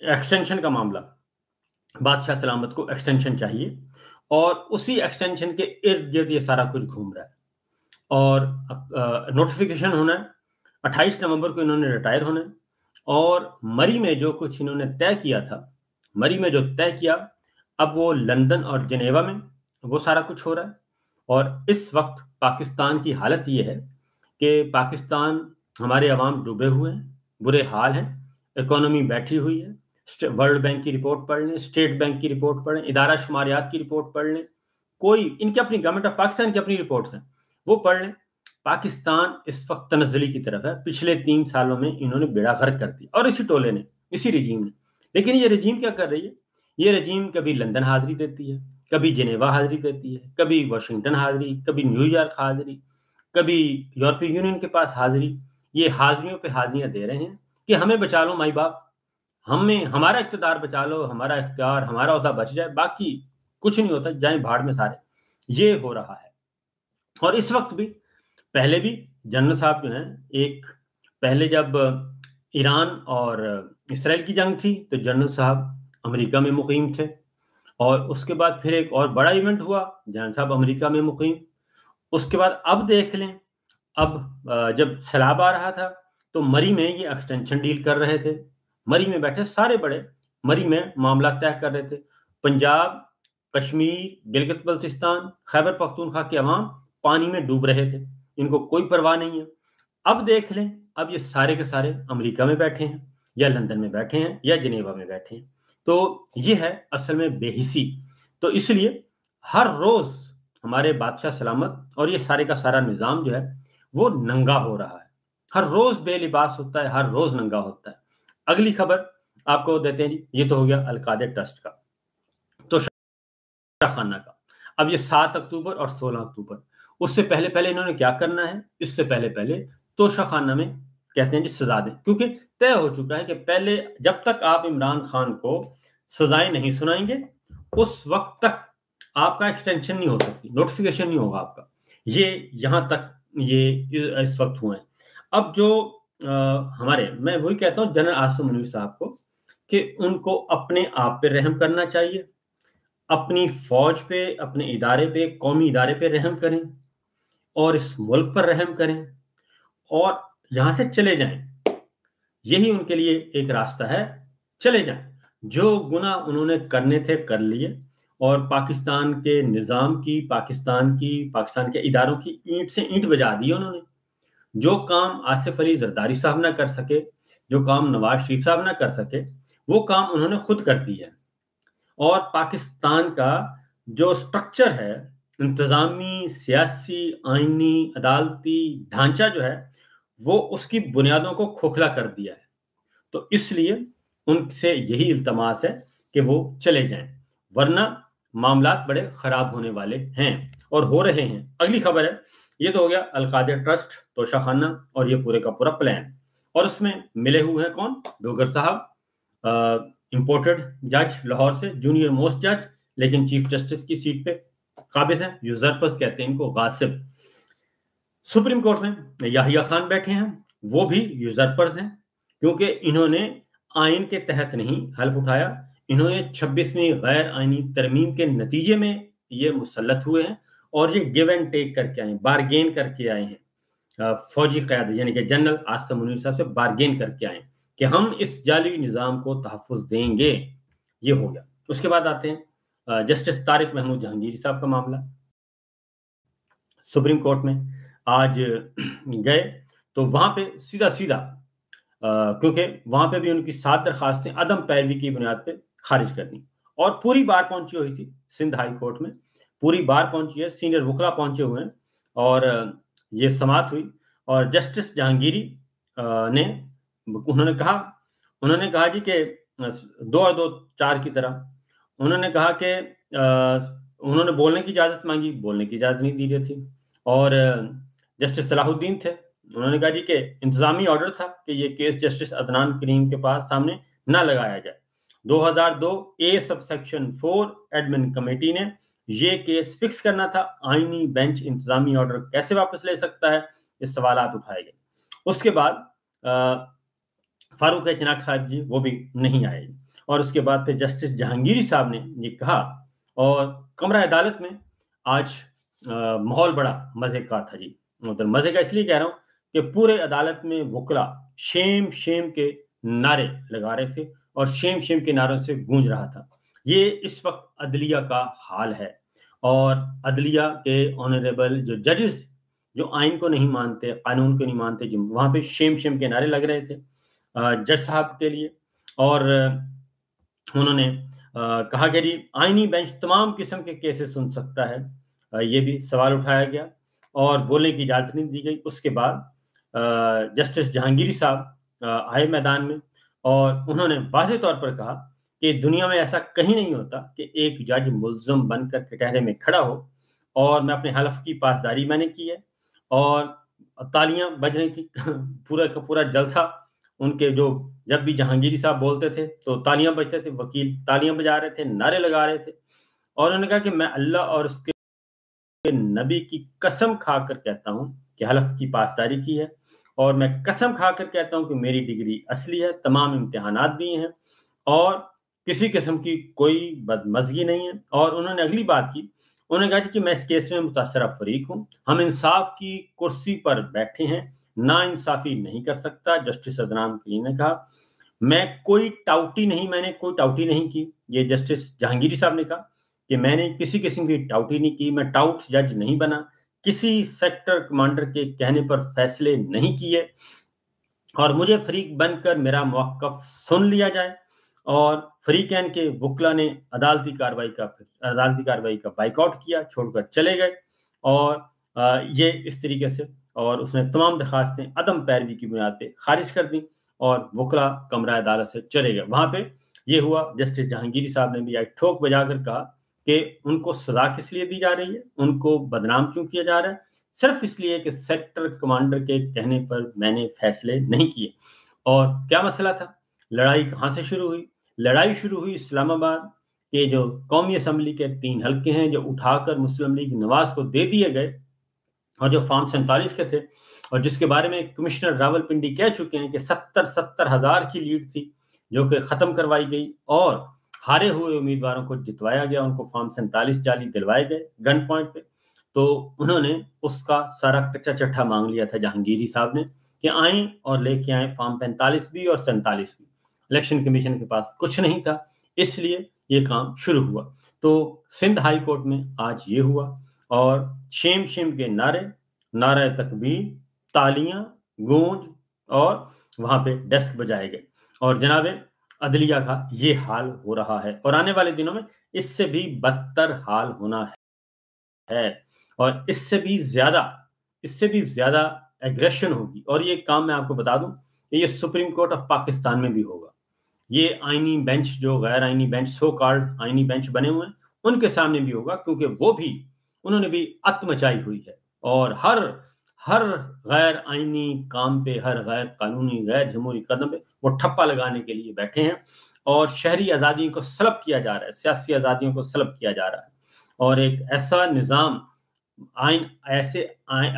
Extension का मामला, बादशाह सलामत को एक्सटेंशन चाहिए और उसी एक्सटेंशन के इर्द गिर्द ये सारा कुछ घूम रहा है। और नोटिफिकेशन होना है, 28 नवंबर को इन्होंने रिटायर होना है और मई में जो कुछ इन्होंने तय किया था, मई में जो तय किया, अब वो लंदन और जिनेवा में वो सारा कुछ हो रहा है। और इस वक्त पाकिस्तान की हालत ये है कि पाकिस्तान, हमारे अवाम डूबे हुए हैं, बुरे हाल हैं, इकोनॉमी बैठी हुई है। वर्ल्ड बैंक की रिपोर्ट पढ़ लें, स्टेट बैंक की रिपोर्ट पढ़ें, इदारा शुमारियात की रिपोर्ट पढ़ लें, कोई इनकी अपनी गवर्नमेंट ऑफ पाकिस्तान की अपनी रिपोर्ट्स हैं, वो पढ़ लें। पाकिस्तान इस वक्त तनज़्ज़ुली की तरफ है। पिछले 3 सालों में इन्होंने बेड़ा गर्क कर दिया, और इसी टोले ने, इसी रजीम ने। लेकिन ये रजीम क्या कर रही है? ये रजीम कभी लंदन हाजिरी देती है, कभी जिनेवा हाजिरी देती है, कभी वाशिंगटन हाजिरी, कभी न्यूयॉर्क हाजिरी, कभी यूरोपीय यूनियन के पास हाजिरी। ये हाजिरियों पे हाजिरियां दे रहे हैं कि हमें बचा लो माई बाप, हमें हमारा इक़्तिदार बचा लो, हमारा इख्तियार, हमारा ओहदा बच जाए, बाकी कुछ नहीं होता, जाएं भाड़ में सारे। ये हो रहा है। और इस वक्त भी, पहले भी जनरल साहब जो हैं, एक पहले जब ईरान और इसराइल की जंग थी तो जनरल साहब अमेरिका में मुकीम थे, और उसके बाद फिर एक और बड़ा इवेंट हुआ, जनरल साहब अमेरिका में मुकीम। उसके बाद अब देख लें, अब जब सैलाब आ रहा था तो मरी में ये एक्सटेंशन डील कर रहे थे। मरी में बैठे सारे बड़े मरी में मामला तय कर रहे थे। पंजाब, कश्मीर, गिलगित बल्तिस्तान, खैबर पख्तूनख्वा के अवाम पानी में डूब रहे थे, इनको कोई परवाह नहीं है। अब देख लें, अब ये सारे के सारे अमेरिका में बैठे हैं, या लंदन में बैठे हैं, या जिनेवा में बैठे हैं। तो ये है असल में बेहिसी। तो इसलिए हर रोज हमारे बादशाह सलामत और ये सारे का सारा निज़ाम जो है वो नंगा हो रहा है। हर रोज बेलिबास होता है, हर रोज नंगा होता है। अगली खबर आपको देते हैं जी। ये तो हो गया अलकायदा ट्रस्ट का, तो खाना का। अब ये 7 अक्टूबर और 16 अक्टूबर, उससे पहले पहले इन्होंने क्या करना है? इससे पहले पहले तोशा खाना में कहते हैं जी सजा दें, क्योंकि तय हो चुका है कि पहले जब तक आप इमरान खान को सजाएं नहीं सुनाएंगे उस वक्त तक आपका एक्सटेंशन नहीं हो सकती, नोटिफिकेशन नहीं होगा आपका। ये यहां तक ये इस वक्त हुए हैं। अब जो हमारे, मैं वही कहता हूं जनरल आसिम मुनीर साहब को, कि उनको अपने आप पे रहम करना चाहिए, अपनी फौज पे, अपने इदारे पे, कौमी इदारे पे रहम करें, और इस मुल्क पर रहम करें, और यहां से चले जाएं। यही उनके लिए एक रास्ता है, चले जाएं। जो गुनाह उन्होंने करने थे कर लिए, और पाकिस्तान के निज़ाम की, पाकिस्तान के इदारों की ईंट से ईंट बजा दी उन्होंने। जो काम आसिफ अली जरदारी साहब ना कर सके, जो काम नवाज शरीफ साहब ना कर सके, वो काम उन्होंने खुद कर दिया है। और पाकिस्तान का जो स्ट्रक्चर है, इंतजामी, सियासी, आईनी, अदालती ढांचा जो है, वो उसकी बुनियादों को खोखला कर दिया है। तो इसलिए उनसे यही इल्तमास है कि वो चले जाएं, वरना मामलात बड़े खराब होने वाले हैं और हो रहे हैं। अगली खबर है, ये तो हो गया अलकायदा ट्रस्ट, तोशा खाना और ये पूरे का पूरा प्लान। और उसमें मिले हुए हैं कौन? डोगर साहब, इंपोर्टेड जज लाहौर से, जूनियर मोस्ट जज, लेकिन चीफ जस्टिस की सीट पे काबिज हैं, यूजर्पर्स कहते हैं इनको, गासिब। सुप्रीम कोर्ट में याहिया खान बैठे हैं, वो भी यूजर्पर्स हैं, क्योंकि इन्होंने आइन के तहत नहीं हल्फ उठाया, इन्होंने 26वीं गैर आइनी तरमीम के नतीजे में ये मुसल्लत हुए हैं, और ये गिव एंड टेक करके आए, बारगेन करके आए हैं। फौजी क़यादत यानी कि जनरल आसिम मुनीर साहब से बारगेन करके आए कि हम इस जाली निज़ाम को तहफ़्फ़ुज़ देंगे। ये हो गया। उसके बाद आते हैं जस्टिस तारिक महमूद जहांगीरी साहब का मामला। सुप्रीम कोर्ट में आज गए तो वहां पे सीधा सीधा, क्योंकि वहां पे भी उनकी 7 दरखास्तें अदम पैरवी की बुनियाद पे खारिज कर दी, और पूरी बार पहुंची हुई थी सिंध हाई कोर्ट में, पूरी बार पहुंची है, सीनियर वकला पहुंचे हुए हैं, और ये समाअत हुई। और जस्टिस जहांगीरी ने उन्होंने कहा जी कि 2 और 2 4 की तरह, उन्होंने कहा कि उन्होंने बोलने की इजाज़त मांगी, बोलने की इजाज़त नहीं दी गई थी। और जस्टिस सलाहुद्दीन थे, उन्होंने कहा जी कि इंतजामी ऑर्डर था कि ये केस जस्टिस अदनान करीम के पास सामने ना लगाया जाए। 2002 ए सबसेक्शन 4 एडमिन कमेटी ने ये केस फिक्स करना था, आईनी बेंच इंतजामी ऑर्डर कैसे वापस ले सकता है, ये सवालात उठाए गए। उसके बाद फारूक चिनाक साहब जी वो भी नहीं आए। और उसके बाद फिर जस्टिस जहांगीरी साहब ने ये कहा, और कमरा अदालत में आज माहौल बड़ा मजे का था जी। मतलब मजे का इसलिए कह रहा हूं कि पूरे अदालत में वकला शेम शेम के नारे लगा रहे थे और शेम शेम के नारों से गूंज रहा था। ये इस वक्त अदलिया का हाल है, और अदलिया के ऑनरेबल जो जजेस, जो आइन को नहीं मानते, कानून को नहीं मानते, जो वहां पे शेम शेम के नारे लग रहे थे जज साहब के लिए। और उन्होंने कहा कि जी आईनी बेंच तमाम किस्म के केसेस सुन सकता है, ये भी सवाल उठाया गया और बोलने की इजाजत नहीं दी गई। उसके बाद जस्टिस जहांगीरी साहब आए मैदान में और उन्होंने वाज़ेह तौर पर कहा कि दुनिया में ऐसा कहीं नहीं होता कि एक जज मुल्ज़म बनकर कटहरे में खड़ा हो, और मैं अपने हलफ की पासदारी मैंने की है। और तालियां बज रही थी पूरा का पूरा जलसा उनके, जो जब भी जहांगीरी साहब बोलते थे तो तालियां बजते थे, वकील तालियां बजा रहे थे, नारे लगा रहे थे। और उन्होंने कहा कि मैं अल्लाह और उसके नबी की कसम खाकर कहता हूं कि हलफ की पासदारी की है, और मैं कसम खाकर कहता हूं कि मेरी डिग्री असली है, तमाम इम्तिहानात दिए हैं और किसी किस्म की कोई बदमज़गी नहीं है। और उन्होंने अगली बात की, उन्होंने कहा कि मैं इस केस में मुतासरा फरीक हूं, हम इंसाफ की कुर्सी पर बैठे हैं, ना इंसाफी नहीं कर सकता। जस्टिस अदनान कलीम ने कहा मैं कोई टाउटी नहीं, मैंने कोई टाउटी नहीं की। ये जस्टिस जहांगीरी साहब ने कहा कि मैंने किसी किस्म की टाउटी नहीं की, मैं टाउट जज नहीं बना, किसी सेक्टर कमांडर के कहने पर फैसले नहीं किए, और मुझे फरीक बनकर मेरा मौक़िफ़ सुन लिया जाए। और फरीकैन के वकला ने अदालती कार्रवाई का बाइकआउट किया, छोड़कर चले गए। और ये इस तरीके से, और उसने तमाम दरखास्तें अदम पैरवी की बुनियाद पे खारिज कर दी और वकला कमरा अदालत से चले गए। वहां पे ये हुआ, जस्टिस जहांगीरी साहब ने भी एक ठोक बजाकर कहा कि उनको सजा किस लिए दी जा रही है, उनको बदनाम क्यों किया जा रहा है, सिर्फ इसलिए कि सेक्टर कमांडर के कहने पर मैंने फैसले नहीं किए। और क्या मसला था, लड़ाई कहाँ से शुरू हुई? लड़ाई शुरू हुई इस्लामाबाद के जो कौमी असम्बली के 3 हल्के हैं, जो उठाकर मुस्लिम लीग नवाज को दे दिए गए, और जो फॉर्म 47 के थे, और जिसके बारे में कमिश्नर रावलपिंडी कह चुके हैं कि 70 हजार की लीड थी जो कि खत्म करवाई गई, और हारे हुए उम्मीदवारों को जितवाया गया, उनको फॉर्म 47 जाली दिलवाए गए गन पॉइंट पे। तो उन्होंने उसका सारा कच्चा चट्ठा मांग लिया था जहांगीरी साहब ने कि आए और लेके आए फॉर्म 45 भी और 47 भी। इलेक्शन कमीशन के पास कुछ नहीं था, इसलिए ये काम शुरू हुआ। तो सिंध हाई कोर्ट में आज ये हुआ, और शेम शेम के नारे, नारे तकबीर, तालियां, गूंज, और वहां पे डेस्क बजाए गए। और जनाबे अदलिया का ये हाल हो रहा है, और आने वाले दिनों में इससे भी बदतर हाल होना है, और इससे भी ज्यादा एग्रेशन होगी। और ये काम मैं आपको बता दूं कि ये सुप्रीम कोर्ट ऑफ पाकिस्तान में भी होगा। ये आईनी बेंच, जो गैर आईनी बेंच, सो कॉल्ड आईनी बेंच बने हुए हैं, उनके सामने भी होगा, क्योंकि उन्होंने भी अत मचाई हुई है, और हर हर गैर आईनी काम पे, हर गैर कानूनी, गैर जमहूरी कदम पे वो ठप्पा लगाने के लिए बैठे हैं, और शहरी आज़ादियों को सलब किया जा रहा है, सियासी आज़ादियों को सलब किया जा रहा है। और एक ऐसा निज़ाम,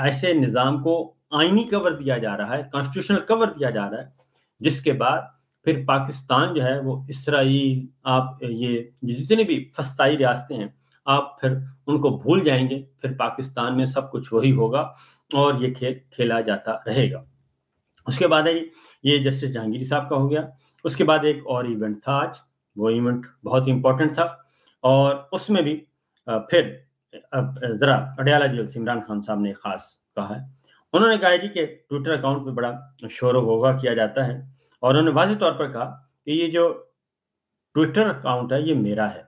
ऐसे निज़ाम को आईनी कवर दिया जा रहा है, कॉन्स्टिट्यूशनल कवर दिया जा रहा है, जिसके बाद फिर पाकिस्तान जो है वो इसराइल, आप ये जितने भी फस्ताई रियासतें हैं, आप फिर उनको भूल जाएंगे, फिर पाकिस्तान में सब कुछ वही होगा और ये खेल खेला जाता रहेगा। उसके बाद है ये जस्टिस जहांगीरी साहब का हो गया। उसके बाद एक और इवेंट था आज, वो इवेंट बहुत इंपॉर्टेंट था, और उसमें भी फिर अब जरा अडयाला जेल से इमरान खान साहब ने खास कहा है। उन्होंने कहा जी कि ट्विटर अकाउंट पे बड़ा शोर होगा किया जाता है, और उन्होंने वाज़ेह तौर पर कहा कि ये जो ट्विटर अकाउंट है ये मेरा है,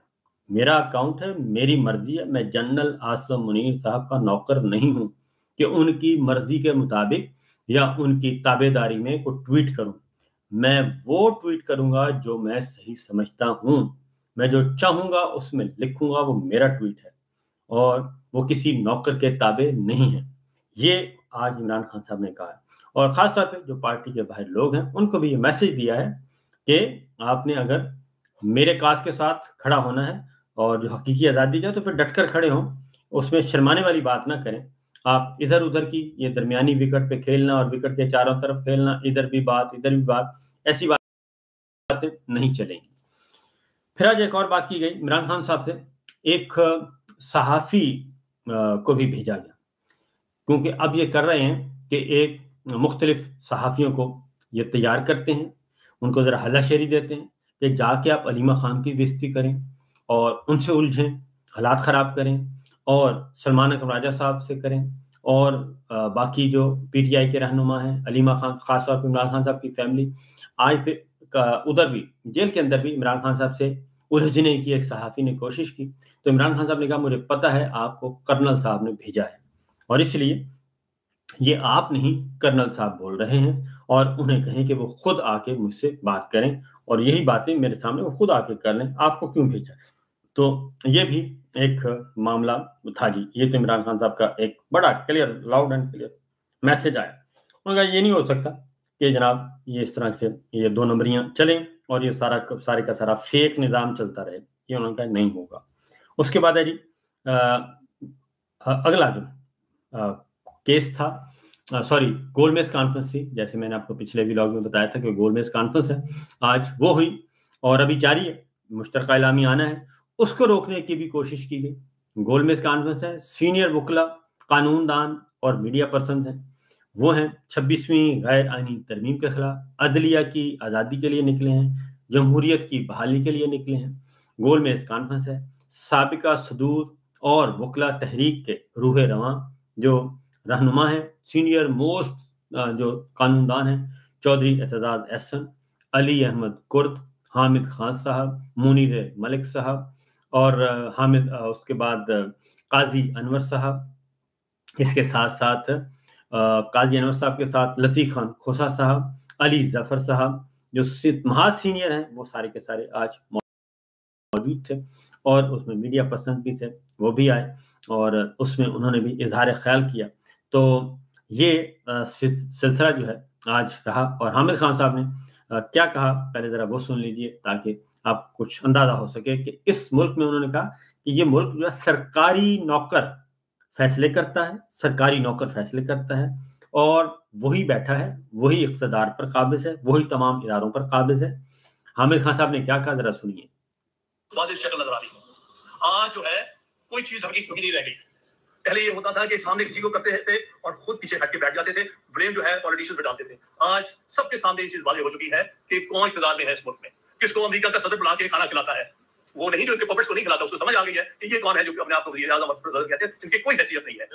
मेरा अकाउंट है, मेरी मर्जी है, मैं जनरल आसिम मुनीर साहब का नौकर नहीं हूं कि उनकी मर्जी के मुताबिक या उनकी ताबेदारी में कोई ट्वीट करूं। मैं वो ट्वीट करूंगा जो मैं सही समझता हूं, मैं जो चाहूंगा उसमें लिखूंगा, वो मेरा ट्वीट है, और वो किसी नौकर के ताबे नहीं है। ये आज इमरान खान साहब ने कहा है, और ख़ास तौर पे जो पार्टी के बाहर लोग हैं उनको भी ये मैसेज दिया है कि आपने अगर मेरे काज के साथ खड़ा होना है और जो हकीकी आज़ादी का, तो फिर डटकर खड़े हों, उसमें शर्माने वाली बात ना करें। आप इधर-उधर की ये दरमियानी विकेट पे खेलना और विकेट के चारों तरफ खेलना, इधर भी बात, इधर भी बात, ऐसी बातें नहीं चलेंगी। फिर आज एक और बात की गई इमरान खान साहब से, एक सहाफ़ी को भी भेजा गया, क्योंकि अब ये कर रहे हैं कि एक मुख्तलिफ सहाफ़ियों को ये तैयार करते हैं, उनको ज़रा हलाशेरी देते हैं कि जाके आप अलीमा खान की बेइज़्ज़ती करें और उनसे उलझें, हालात ख़राब करें, और सलमान अकबर राजा साहब से करें, और बाकी जो पीटीआई के रहनुमा हैं, अलीमा खान, ख़ास तौर पे इमरान खान साहब की फ़ैमिली, आज फिर उधर भी जेल के अंदर भी इमरान खान साहब से उलझने की एक सहाफ़ी ने कोशिश की। तो इमरान खान साहब ने कहा, मुझे पता है आपको कर्नल साहब ने भेजा है, और इसलिए ये आप नहीं कर्नल साहब बोल रहे हैं, और उन्हें कहें कि वो खुद आके मुझसे बात करें, और यही बातें मेरे सामने वो खुद आके कर लें, आपको क्यों भेजा है। तो ये भी एक मामला था जी। ये तो इमरान खान साहब का एक बड़ा clear, loud and clear message आया। उन्होंने कहा ये नहीं हो सकता कि जनाब ये इस तरह से ये 2 नंबरियाँ चलें और ये सारे का सारा फेक निज़ाम चलता रहे। ये उन्होंने कहा नहीं होगा। उसके बाद है जी अगला जो केस था, सॉरी, गोलमेज कॉन्फ्रेंस थी, जैसे मैंने आपको पिछले व्लॉग में बताया था कि गोलमेज कॉन्फ्रेंस है, आज वो हुई और अभी जारी है, मुश्तरका एलामी आना है, उसको रोकने की भी कोशिश की गई। गोलमेज कॉन्फ्रेंस है, सीनियर वकला, कानूनदान और मीडिया पर्सन हैं, वो हैं 26वीं गैर आईनी तरमीम के खिलाफ, अदलिया की आज़ादी के लिए निकले हैं, जमहूरियत की बहाली के लिए निकले हैं। गोलमेज कॉन्फ्रेंस है, साबिका सदूर और वकला तहरीक के रूह रवां जो रहनुमा है, सीनियर मोस्ट जो कानूनदान हैं, चौधरी एतजाज एहसन, अली अहमद कुर्द, हामिद खान साहब, मुनीर मलिक साहब, और हामिद उसके बाद काजी अनवर साहब, इसके साथ साथ काजी अनवर साहब के साथ लतीफ़ खान खोसा साहब, अली जफर साहब, जो महा सीनियर हैं, वो सारे के सारे आज मौजूद थे, और उसमें मीडिया पर्सन भी थे, वो भी आए और उसमें उन्होंने भी इजहार ख्याल किया। तो ये सिलसिला जो है आज रहा, और हामिद खान साहब ने क्या कहा पहले ज़रा वो सुन लीजिए, ताकि आप कुछ अंदाज़ा हो सके कि इस मुल्क में उन्होंने कहा कि ये मुल्क जो है सरकारी नौकर फैसले करता है, सरकारी नौकर फैसले करता है, और वही बैठा है, वही इक़्तिदार पर काबिज़ है, वही तमाम इदारों पर काबिज़ है। हामिद खान साहब ने क्या कहा, ज़रा सुनिए। वाज़ेह शक्ल नजर आ रही है। आज जो है कोई चीज ढकी छुपी नहीं रह गई। पहले ये होता था कि सामने किसी को करते थे और खुद पीछे हट के बैठ जाते थे, ब्लेम जो है पॉलिटिशियंस पे डालते थे। आज सबके सामने ये चीज वाज़ेह हो चुकी है कि कौन इक़्तिदार में है इस मुल्क में, किसको अमेरिका का सदर बुला के खाना खिलाता है। वो नहीं जो इनके पपेट्स को नहीं खिलाता, उसको समझ आ गई है कि ये कौन है जो अपने आप को वज़ीर आज़म और सदर कहते हैं, इनकी कोई हैसियत नहीं है।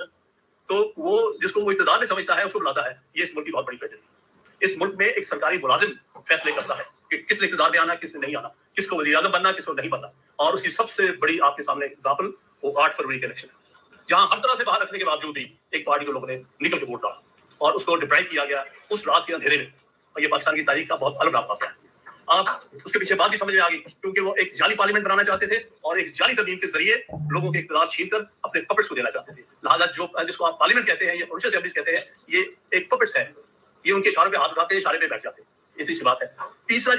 तो वो जिसको वो इक़्तिदार में समझता है उसको बुलाता है। ये इस मुल्क की बहुत बड़ी ट्रेजेडी। इस मुल्क में एक सरकारी मुलाजिम फैसले करता है कि किसने इक़्तिदार में आना, किसने नहीं आना, किसको वज़ीर आज़म बनना, किसको नहीं बनना। और उसकी सबसे बड़ी आपके सामने एग्जाम्पल वो 8 फरवरी के इलेक्शन है, जहां हर तरह से बाहर रखने के बावजूद भी एक पार्टी को लोगों ने निकल के वोट डाला और उसको डिप्राइव किया गया उस रात के अंधेरे में। और ये पाकिस्तान की तारीख का बहुत अलग वाक़या है। आप उसके पीछे बात भी समझ में आ गई, क्योंकि वो एक जाली पार्लियामेंट बनाना चाहते थे और एक जाली तरमीम के जरिए लोगों के इक़्तिदार छीनकर अपने पपेट्स को देना चाहते थे। लिहाजा जो जिसको आप पार्लियामेंट कहते हैं या प्रोविंशियल असेंबलीज कहते हैं, ये एक पपेट्स है। ये उनके इशारों पे हाथ उठाते हैं, इशारे पे बैठ जाते हैं। इसी सी बात है। तीसरा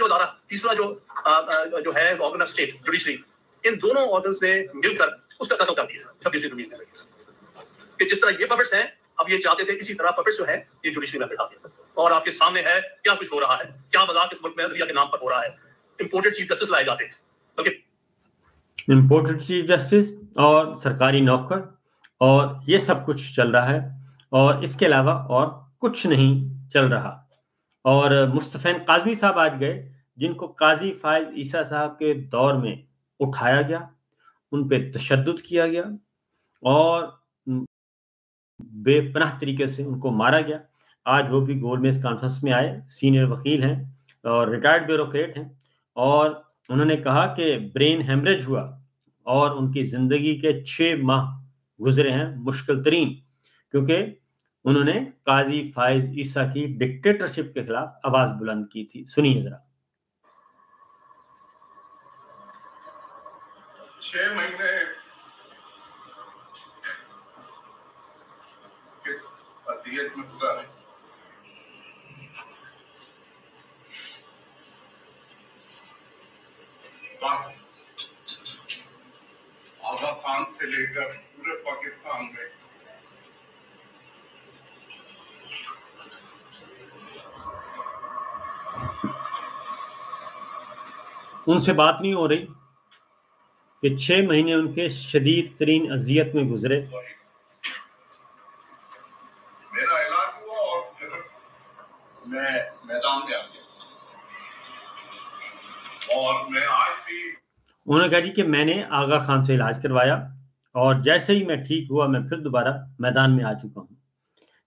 जो है ऑर्गन ऑफ स्टेट जुडिशरी, इन दोनों ऑर्गन्स ने मिलकर उसका कत्ल कर दिया 26 जून के जरिए। कि जिस तरह ये पपेट्स हैं, अब ये चाहते थे इसी तरह पपेट्स जो है ये जुडिशरी में बैठा दिया। और आपके सामने है क्या कुछ हो रहा है, क्या मजाक इस मुल्क में अदलिया के नाम पर हो रहा है। इंपोर्टेड चीफ जस्टिस लाए जाते हैं, बल्कि इंपोर्टेड चीफ जस्टिस और सरकारी नौकर, और ये सब कुछ चल रहा है, और इसके अलावा और कुछ नहीं चल रहा। और मुस्तफ़ैन काज़मी साहब आज गए, जिनको काजी फायज ईसा साहब के दौर में उठाया गया, उन पे तशद्दुद किया गया और बेपनाह तरीके से उनको मारा गया। आज वो भी गोलमेज कॉन्फ्रेंस में आए, सीनियर वकील हैं और रिटायर्ड ब्यूरोक्रेट हैं, और उन्होंने कहा कि ब्रेन हेमरेज हुआ और उनकी ज़िंदगी के 6 माह गुजरे हैं मुश्किल तरीन, क्योंकि उन्होंने काजी फायज ईसा की डिक्टेटरशिप के खिलाफ आवाज बुलंद की थी। सुनिए जरा। 6 महीने के अतियत में पूरा है। आगा खान से लेकर पूरे पाकिस्तान में उनसे बात नहीं हो रही, कि 6 महीने उनके शदीद तरीन अजियत में गुजरे। मेरा इलाज हुआ और फिर मैं मैदान में आ गया और मैं आज भी। उन्होंने कहा जी कि मैंने आगा खान से इलाज करवाया और जैसे ही मैं ठीक हुआ मैं फिर दोबारा मैदान में आ चुका हूँ।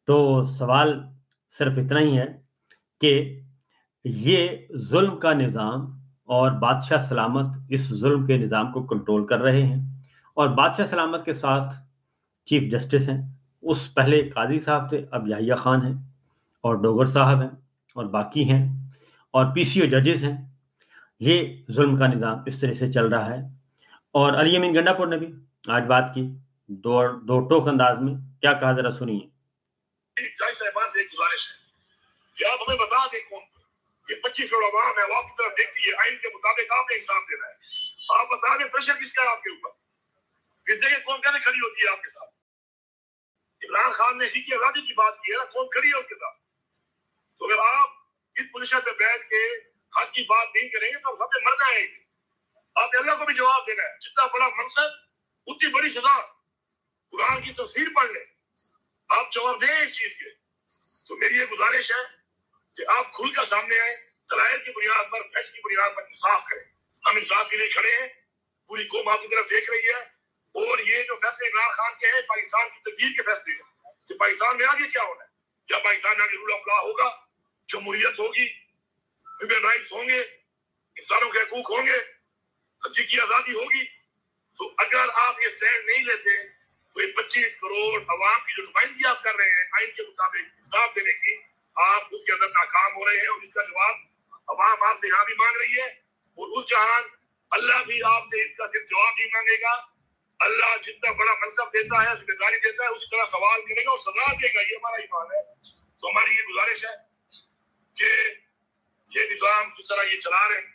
तो सवाल सिर्फ इतना ही है कि ये जुल्म का निज़ाम और बादशाह सलामत इस जुल्म के निज़ाम को कंट्रोल कर रहे हैं और बादशाह सलामत के साथ चीफ जस्टिस हैं, उस पहले काजी साहब थे, अब याहिया खान हैं और डोगर साहब हैं और बाकी हैं और पीसीओ जजेस हैं। ये जुल्म का निज़ाम इस तरह से चल रहा है। और अली अमीन गंडापुर ने भी आज बात की दो टोक अंदाज में। क्या कहा जरा सुनिए। जज साहिबान से एक गुजारिश है कि आप हमें बता दें कौन ये 25 करोड़ आवाम है, आवाम की तरफ देखती है, आइन के मुताबिक आपने इंसाफ देना है। आप बता दें प्रेशर किसका है आपके ऊपर, किस जगह कौन कैसे खड़ी होती है आपके साथ। इमरान खान ने की आजादी की बात की है ना, कौन खड़ी है उसके साथ। तो अगर आप इस पोजीशन पे बैठ के हक की बात नहीं करेंगे तो हम मर जाएंगे। आपने अल्लाह को भी जवाब देना है, जितना बड़ा मनसब उतनी बड़ी सजा। कुरान की तफसीर पढ़ लें, आप जवाब दें इस चीज के। तो मेरी ये गुजारिश है कि आप खुलकर सामने आए, दलाइल की बुनियाद पर, फैक्ट की बुनियाद पर इंसाफ करें। हम इंसाफ के लिए खड़े हैं, पूरी कौम आपकी तरफ देख रही है। और ये जो फैसले इमरान खान के हैं पाकिस्तान की तकदीर के फैसले हैं कि पाकिस्तान में आगे क्या होना है। जब पाकिस्तान में आगे रूल ऑफ लॉ होगा, जमहूरियत होगी, ह्यूमन राइट्स होंगे, इंसानों के हकूक होंगे, हकीकी आजादी होगी। तो अगर आप ये स्टैंड नहीं लेते तो ये 25 करोड़ अवाम की जो नुमाइंदगी आप कर रहे हैं आइन के मुताबिक इंसाफ देने की, आप उसके अंदर नाकाम हो रहे हैं। और इसका जवाब अवाम आपसे यहाँ भी मांग रही है और उस जहान अल्लाह भी आपसे इसका सिर्फ जवाब नहीं मांगेगा। अल्लाह जितना बड़ा मनसब देता है, जिम्मेदारी देता है, उसी तरह सवाल करेगा और सजा देगा। ये हमारा ईमान है। तो हमारी ये गुजारिश है कि ये निजाम किस तरह ये चला रहे हैं।